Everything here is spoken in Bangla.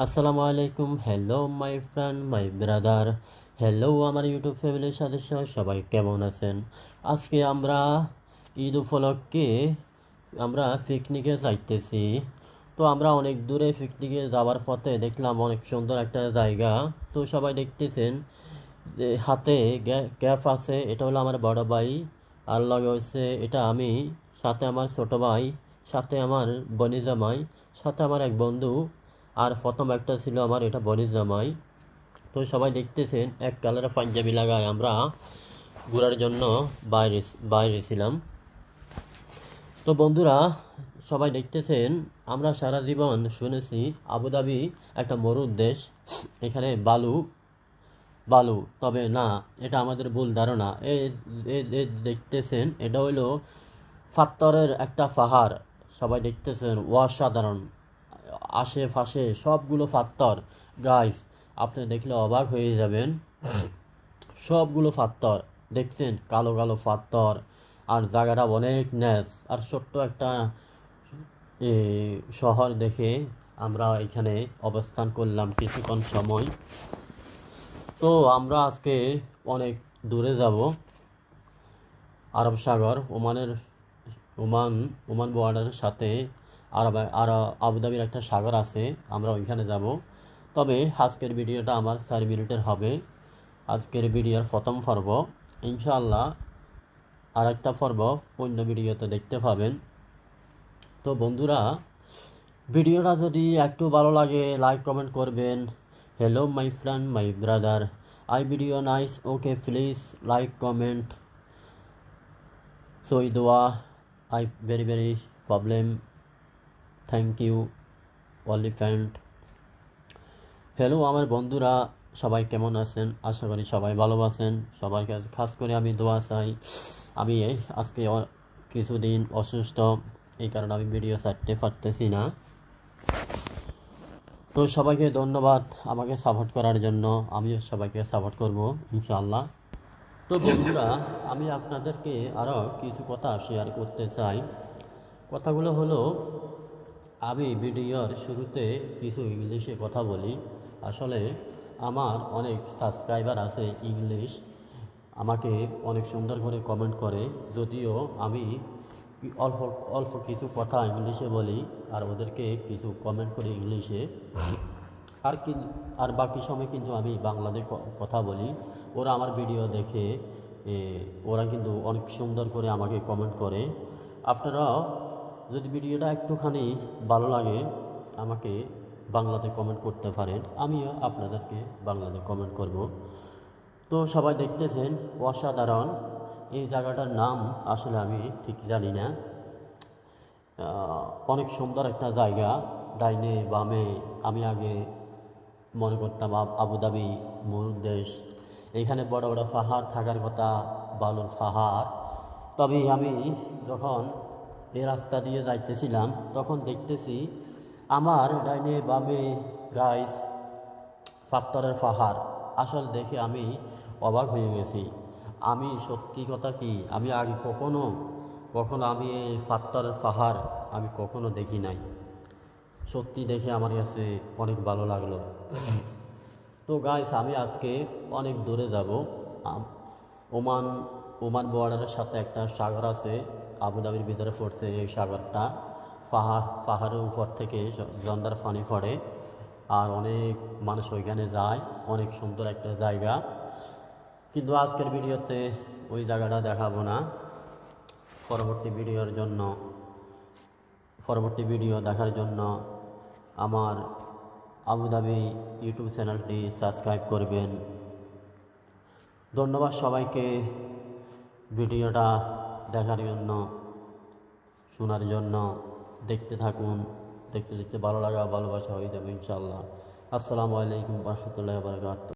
আসসালামু আলাইকুম। Hello my friend, my brother. Hello আমার ইউটিউব ফ্যামিলির সদস্য, সবাই কেমন আছেন? আজকে আমরা ঈদ উপলক্ষে আমরা পিকনিকে যাইতেছি। তো আমরা অনেক দূরে পিকনিকে যাওয়ার পথে দেখলাম অনেক সুন্দর একটা জায়গা। তো সবাই দেখতেছেন যে হাতে ক্যাপ আছে, এটা হলো আমার বড় ভাই। আর লগে হচ্ছে এটা আমি, সাথে আমার ছোট ভাই, সাথে আমার বনি জামাই, সাথে আমার এক বন্ধু। আর প্রথম একটা ছিল আমার, এটা বনি জামাই। তো সবাই দেখতেছেন এক কালারের পাঞ্জাবি লাগায় আমরা ঘোরার জন্য বাইরে বাইরে ছিলাম। তো বন্ধুরা, সবাই দেখতেছেন আমরা সারা জীবন শুনেছি আবুধাবি একটা মরুর দেশ, এখানে বালু বালু। তবে না, এটা আমাদের ভুল ধারণা। দেখতেছেন এটা হইলো পাথরের একটা পাহাড়। সবাই দেখতেছেন অসাধারণ, আশেপাশে সবগুলো পাথর। গাইস, আপনি দেখলে অবাক হয়ে যাবেন। সবগুলো পাথর দেখছেন, কালো কালো পাথর। আর জায়গাটা অনেক ন্যাস, আর ছোট্ট একটা শহর দেখে আমরা এখানে অবস্থান করলাম কিছুক্ষণ সময়। তো আমরা আজকে অনেক দূরে যাব, আরব সাগর, ওমান ওমান বর্ডারের সাথে আর আবুধাবির একটা সাগর আছে, আমরা ওইখানে যাব। তবে আজকের ভিডিওটা আমার 4 মিনিটের হবে। আজকের ভিডিওর প্রথম পর্ব। ইনশাআল্লাহ আর একটা পর্ব অন্য ভিডিওতে দেখতে পাবেন। তো বন্ধুরা, ভিডিওটা যদি একটু ভালো লাগে লাইক কমেন্ট করবেন। Hello my friend, my brother, I video nice, okay please like comment, সই দোয়া, I very very problem, thank you only friend. Hello আমার বন্ধুরা, সবাই কেমন আছেন? আশা করি সবাই ভালো আছেন। সবার কাছে খাস করে আমি দোয়া চাই। আমি আজকে কিছুদিন অসুস্থ, এই কারণে আমি ভিডিও ছাড়তে পারতেছি না। তো সবাইকে ধন্যবাদ আমাকে সাপোর্ট করার জন্য। আমিও সবাইকে সাপোর্ট করব ইনশাআল্লাহ। তো বন্ধুরা, আমি আপনাদেরকে আরও কিছু কথা শেয়ার করতে চাই। কথাগুলো হলো, আমি ভিডিওর শুরুতে কিছু ইংলিশে কথা বলি। আসলে আমার অনেক সাবস্ক্রাইবার আছে ইংলিশ, আমাকে অনেক সুন্দর করে কমেন্ট করে। যদিও আমি অল্প অল্প কিছু কথা ইংলিশে বলি আর ওদেরকে কিছু কমেন্ট করি ইংলিশে। আর কি, আর বাকি সময় কিন্তু আমি বাংলাতে কথা বলি। ওরা আমার ভিডিও দেখে ওরা কিন্তু অনেক সুন্দর করে আমাকে কমেন্ট করে। আপনারাও যদি ভিডিওটা একটুখানি ভালো লাগে আমাকে বাংলাতে কমেন্ট করতে পারেন, আমিও আপনাদেরকে বাংলাতে কমেন্ট করব। তো সবাই দেখতেছেন অসাধারণ। এই জায়গাটার নাম আসলে আমি ঠিক জানি না। অনেক সুন্দর একটা জায়গা। ডাইনে বামে, আমি আগে মনে করতাম আবুধাবি মরুর দেশ, এখানে বড় বড় পাহাড় থাকার কথা, বালুর পাহাড়। তবে আমি যখন এই রাস্তা দিয়ে যাইতেছিলাম তখন দেখতেছি আমার ডাইনে বামে গাইস পাথরের পাহাড়। আসলে দেখে আমি অবাক হয়ে গেছি। আমি সত্যি কথা কি, আমি আগে কখনো কখনো আমি এই পাথরের পাহাড় আমি কখনো দেখি নাই। সত্যি দেখে আমার কাছে অনেক ভালো লাগলো। তো গাইস, আমি আজকে অনেক দূরে যাব। ওমান ওমান বর্ডারের সাথে একটা সাগর আছে, আবুধাবির ভিতরে পড়ছে এই সাগরটা। পাহাড়ের উপর থেকে জন্দার পানি পড়ে, আর অনেক মানুষ ওইখানে যায়। অনেক সুন্দর একটা জায়গা, কিন্তু আজকের ভিডিওতে ওই জায়গাটা দেখাবো না। পরবর্তী ভিডিও দেখার জন্য আমার আবুধাবি ইউটিউব চ্যানেলটি সাবস্ক্রাইব করবেন। ধন্যবাদ সবাইকে ভিডিওটা দেখার জন্য, শোনার জন্য। দেখতে থাকুন, দেখতে দেখতে ভালো লাগা ভালোবাসা হয়ে যাবে ইনশাআল্লাহ। আসসালামু আলাইকুম ওয়া রাহমাতুল্লাহি ওয়া বারাকাতুহু।